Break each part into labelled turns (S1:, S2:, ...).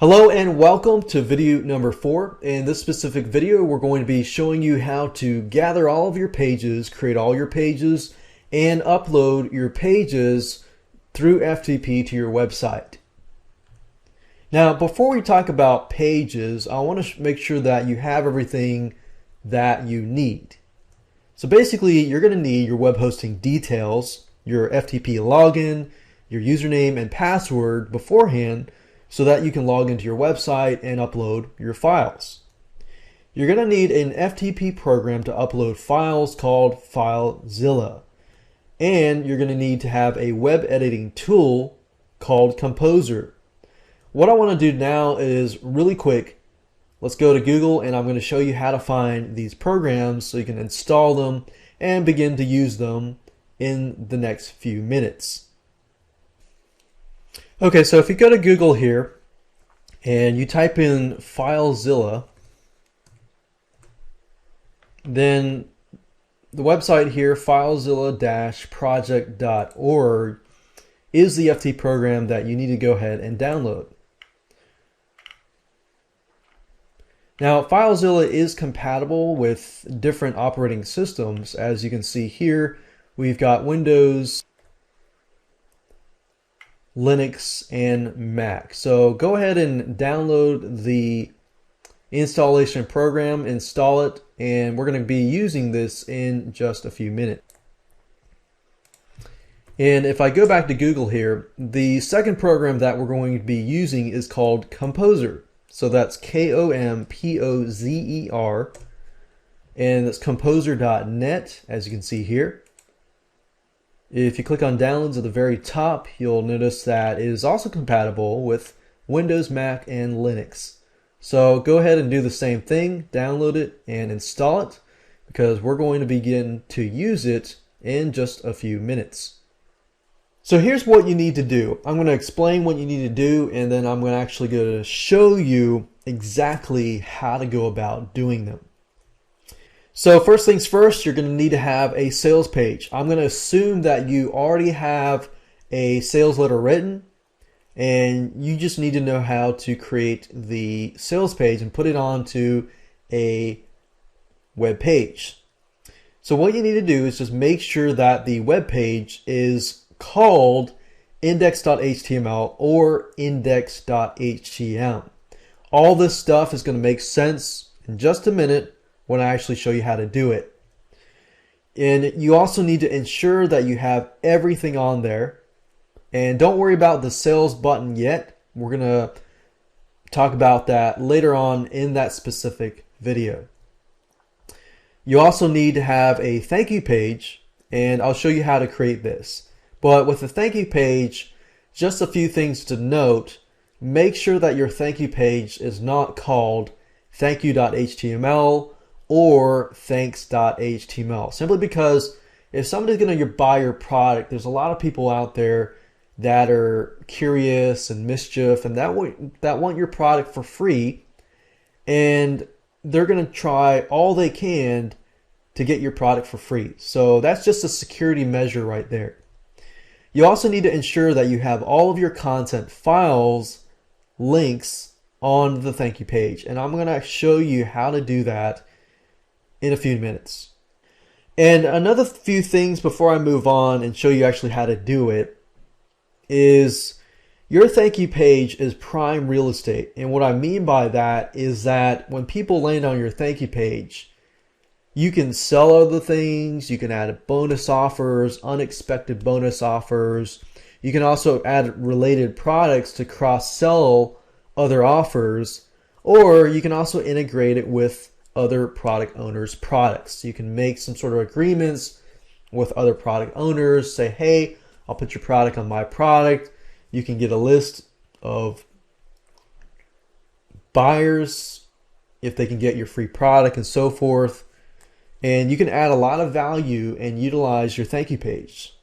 S1: Hello and welcome to video number 4. In this specific video, we're going to be showing you how to gather all of your pages, create all your pages, and upload your pages through FTP to your website. Now, before we talk about pages, I want to make sure that you have everything that you need. So basically, you're going to need your web hosting details, your FTP login, your username and password beforehand, so that you can log into your website and upload your files. You're going to need an FTP program to upload files called FileZilla. And you're going to need to have a web editing tool called Composer. What I want to do now is really quick. Let's go to Google and I'm going to show you how to find these programs so you can install them and begin to use them in the next few minutes. Okay, so if you go to Google here and you type in FileZilla, then the website here, filezilla-project.org, is the FTP program that you need to go ahead and download. Now, FileZilla is compatible with different operating systems. As you can see here, we've got Windows, Linux, and Mac. So go ahead and download the installation program, install it, and we're going to be using this in just a few minutes. And if I go back to Google here, the second program that we're going to be using is called Composer. So that's Kompozer, and that's composer.net, as you can see here. If you click on downloads at the very top, you'll notice that it is also compatible with Windows, Mac, and Linux. So go ahead and do the same thing, download it and install it, because we're going to begin to use it in just a few minutes. So here's what you need to do. I'm going to explain what you need to do, and then I'm going to actually go to show you exactly how to go about doing them. So first things first, you're going to need to have a sales page. I'm going to assume that you already have a sales letter written, and you just need to know how to create the sales page and put it onto a web page. So what you need to do is just make sure that the web page is called index.html or index.htm. All this stuff is going to make sense in just a minute when I actually show you how to do it. And you also need to ensure that you have everything on there. And don't worry about the sales button yet. We're going to talk about that later on in that specific video. You also need to have a thank you page, and I'll show you how to create this. But with the thank you page, just a few things to note. Make sure that your thank you page is not called thankyou.html or thanks.html, simply because if somebody's going to buy your product, there's a lot of people out there that are curious and mischief and that want your product for free, and they're going to try all they can to get your product for free. So that's just a security measure right there. You also need to ensure that you have all of your content files, links on the thank you page, and I'm going to show you how to do that in a few minutes. And another few things before I move on and show you actually how to do it is your thank you page is prime real estate. And what I mean by that is that when people land on your thank you page, you can sell other things, you can add bonus offers, unexpected bonus offers. You can also add related products to cross-sell other offers, or you can also integrate it with other product owners' products. You can make some sort of agreements with other product owners, say, hey, I'll put your product on my product. You can get a list of buyers if they can get your free product and so forth. And you can add a lot of value and utilize your thank you page.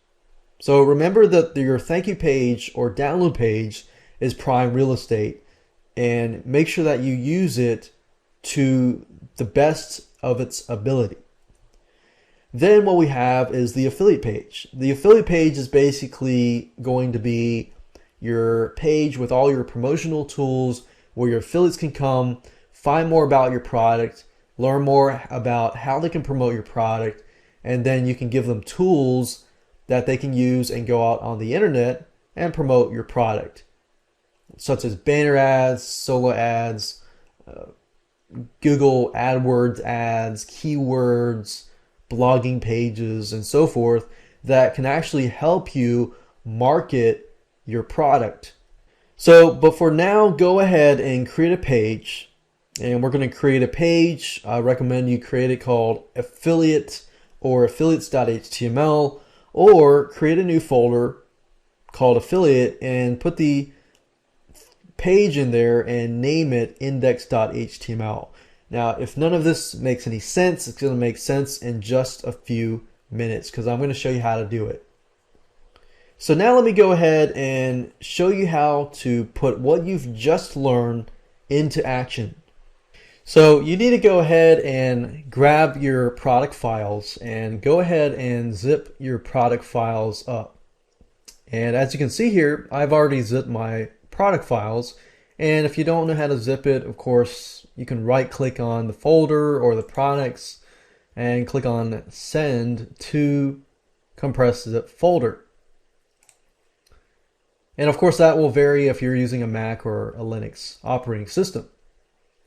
S1: So remember that your thank you page or download page is prime real estate, and make sure that you use it to the best of its ability. Then what we have is the affiliate page. The affiliate page is basically going to be your page with all your promotional tools where your affiliates can come, find more about your product, learn more about how they can promote your product, and then you can give them tools that they can use and go out on the internet and promote your product, such as banner ads, solo ads, Google AdWords ads, keywords, blogging pages, and so forth that can actually help you market your product. So, but for now, go ahead and create a page. And we're going to create a page. I recommend you create it called affiliate or affiliates.html, or create a new folder called affiliate and put the page in there and name it index.html. Now, if none of this makes any sense, it's going to make sense in just a few minutes because I'm going to show you how to do it. So now let me go ahead and show you how to put what you've just learned into action. So you need to go ahead and grab your product files and go ahead and zip your product files up. And as you can see here, I've already zipped my product files. And if you don't know how to zip it, of course, you can right click on the folder or the products and click on send to compressed zip folder. And of course that will vary if you're using a Mac or a Linux operating system.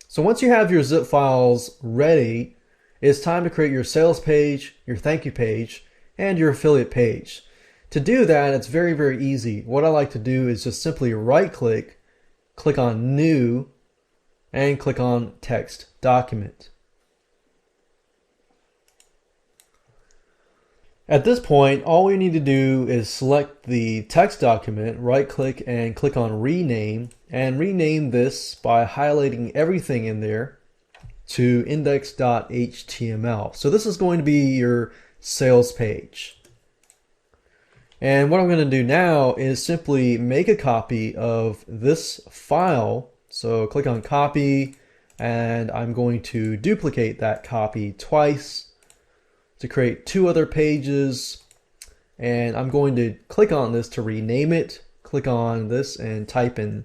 S1: So once you have your zip files ready, it's time to create your sales page, your thank you page, and your affiliate page. To do that, it's very, very easy. What I like to do is just simply right click, click on new, and click on text document. At this point, all we need to do is select the text document, right click and click on rename, and rename this by highlighting everything in there to index.html. So this is going to be your sales page. And what I'm going to do now is simply make a copy of this file. So click on copy, and I'm going to duplicate that copy twice to create two other pages, and I'm going to click on this to rename it. Click on this and type in,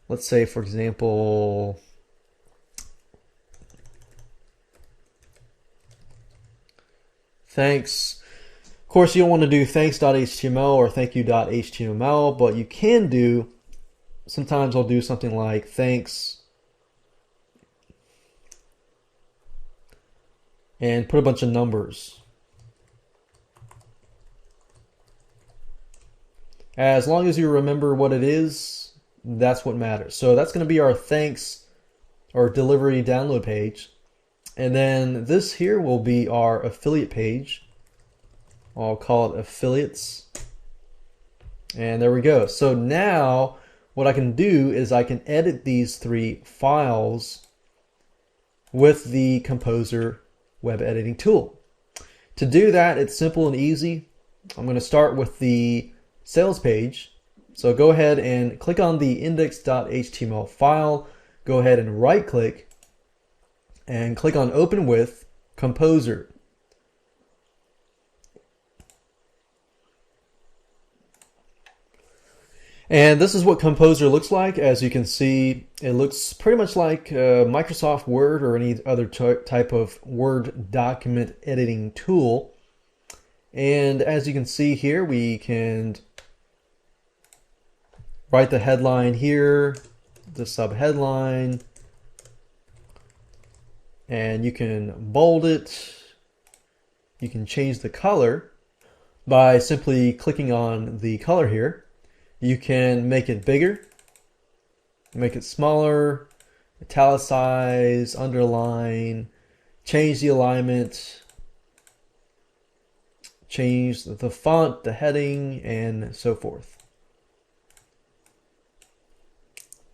S1: let's say for example, thanks. Of course you don't want to do thanks.html or thankyou.html, but you can do, sometimes I'll do something like thanks and put a bunch of numbers. As long as you remember what it is, that's what matters. So that's going to be our thanks or delivery download page. And then this here will be our affiliate page. I'll call it affiliates. And there we go. So now what I can do is I can edit these three files with the Composer web editing tool. To do that, it's simple and easy. I'm going to start with the sales page. So go ahead and click on the index.html file. Go ahead and right click and click on open with Composer. And this is what Composer looks like. As you can see, it looks pretty much like Microsoft Word or any other type of Word document editing tool. And as you can see here, we can write the headline here, the subheadline, and you can bold it. You can change the color by simply clicking on the color here. You can make it bigger, make it smaller, italicize, underline, change the alignment, change the font, the heading, and so forth.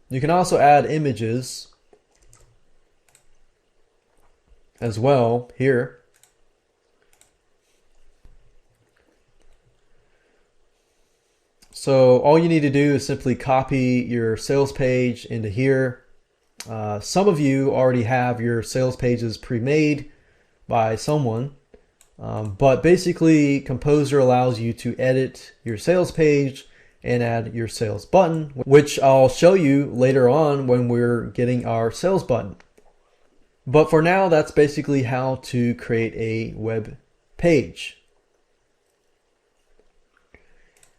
S1: You can also add images as well here. So all you need to do is simply copy your sales page into here. Some of you already have your sales pages pre-made by someone, but basically Composer allows you to edit your sales page and add your sales button, which I'll show you later on when we're getting our sales button. But for now, that's basically how to create a web page.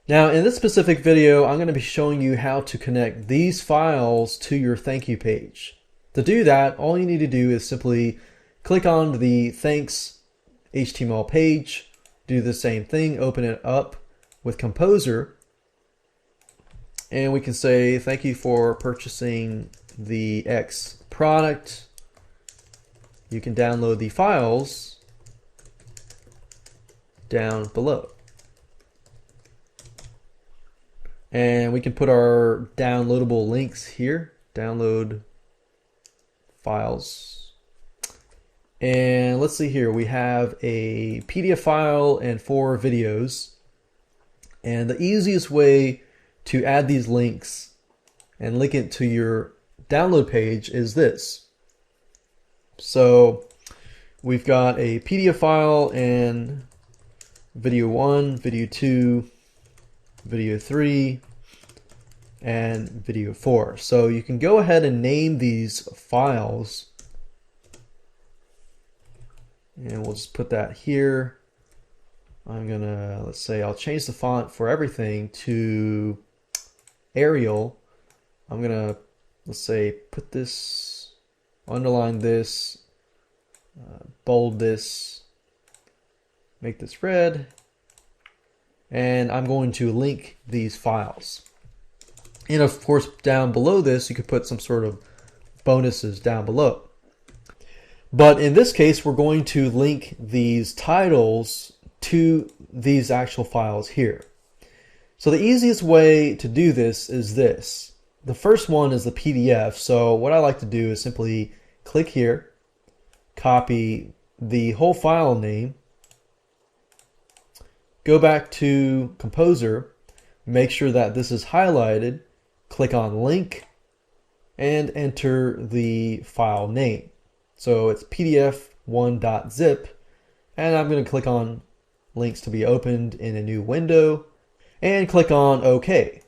S1: Now, in this specific video, I'm going to be showing you how to connect these files to your thank you page. To do that, all you need to do is simply click on the thanks HTML page, do the same thing, open it up with Composer, and we can say thank you for purchasing the X product. You can download the files down below. And we can put our downloadable links here, download files. And let's see here, we have a PDF file and 4 videos. And the easiest way to add these links and link it to your download page is this. So we've got a PDF file and video 1, video 2, video 3, and video 4. So you can go ahead and name these files, and we'll just put that here. I'm gonna, let's say I'll change the font for everything to Arial. I'm gonna, let's say, put this, underline this, bold this, make this red, and I'm going to link these files. And of course, down below this, you could put some sort of bonuses down below. But in this case, we're going to link these titles to these actual files here. So the easiest way to do this is this. The first one is the PDF. So what I like to do is simply click here, copy the whole file name, go back to Composer, make sure that this is highlighted, click on link, and enter the file name. So it's pdf1.zip, and I'm going to click on links to be opened in a new window, and click on OK.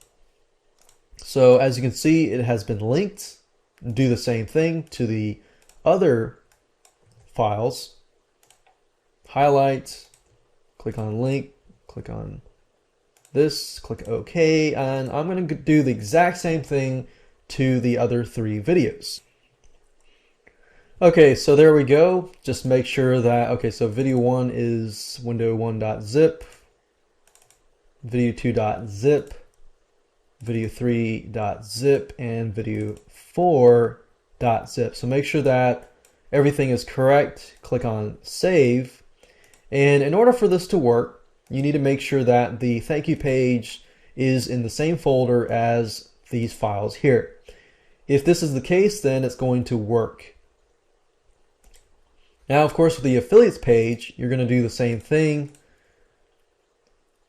S1: So as you can see, it has been linked. Do the same thing to the other files. Highlight, click on link, click on this, click OK, and I'm going to do the exact same thing to the other 3 videos. Okay, so there we go. Just make sure that, okay, so video 1 is window1.zip, video 2.zip, video 3.zip, and video 4.zip. So make sure that everything is correct. Click on save. And in order for this to work, you need to make sure that the thank you page is in the same folder as these files here. If this is the case, then it's going to work. Now, of course, with the affiliates page, you're going to do the same thing.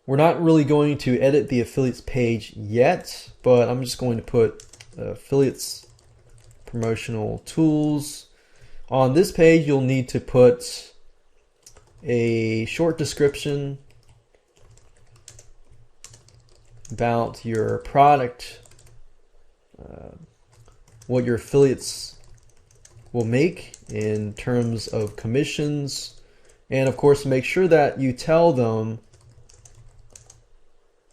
S1: We're not really going to edit the affiliates page yet, but I'm just going to put affiliates promotional tools. On this page, you'll need to put a short description about your product, what your affiliates will make in terms of commissions, and of course make sure that you tell them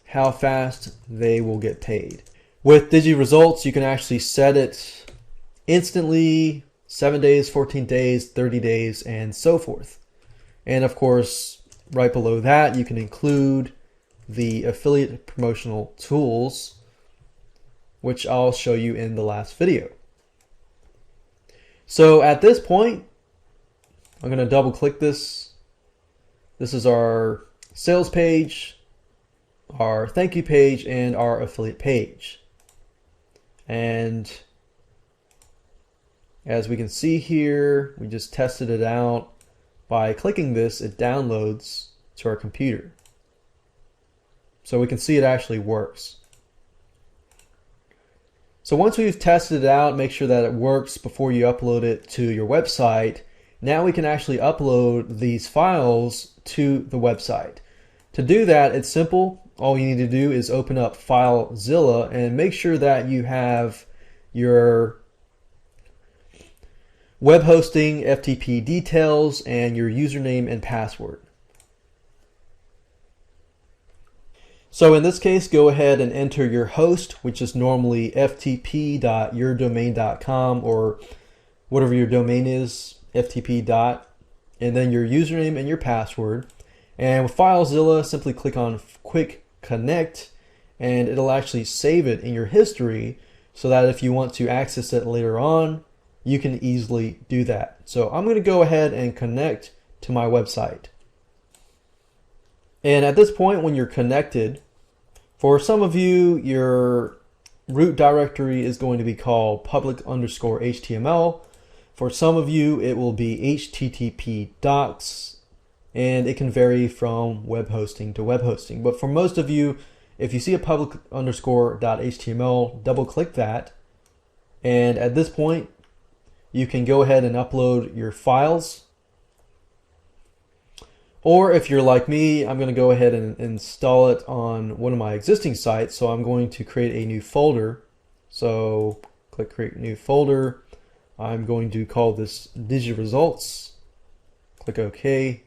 S1: how fast they will get paid. With Digi Results, you can actually set it instantly, 7 days, 14 days, 30 days, and so forth. And of course, right below that, you can include the affiliate promotional tools, which I'll show you in the last video. So at this point, I'm going to double click this. This is our sales page, our thank you page, and our affiliate page. And as we can see here, we just tested it out. By clicking this, it downloads to our computer. So we can see it actually works. So once we've tested it out, make sure that it works before you upload it to your website. Now we can actually upload these files to the website. To do that, it's simple. all you need to do is open up FileZilla and make sure that you have your web hosting FTP details and your username and password. So in this case, go ahead and enter your host, which is normally ftp.yourdomain.com or whatever your domain is, ftp. And then your username and your password. And with FileZilla, simply click on Quick Connect, and it'll actually save it in your history so that if you want to access it later on, you can easily do that. So I'm going to go ahead and connect to my website. And at this point, when you're connected, for some of you, your root directory is going to be called public_HTML. For some of you, it will be HTTP docs, and it can vary from web hosting to web hosting. But for most of you, if you see a public_.html, double click that. And at this point, you can go ahead and upload your files. Or if you're like me, I'm going to go ahead and install it on one of my existing sites. So I'm going to create a new folder. So click Create New Folder. I'm going to call this Digit Results. Click OK.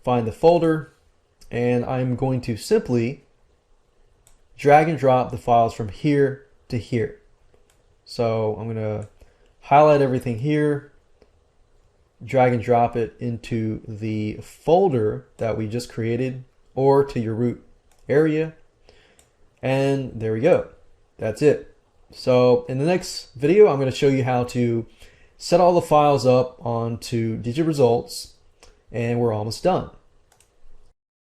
S1: Find the folder. And I'm going to simply drag and drop the files from here to here. So I'm going to highlight everything here, drag and drop it into the folder that we just created or to your root area. And there we go. That's it. So in the next video, I'm going to show you how to set all the files up onto Digit Results, and we're almost done.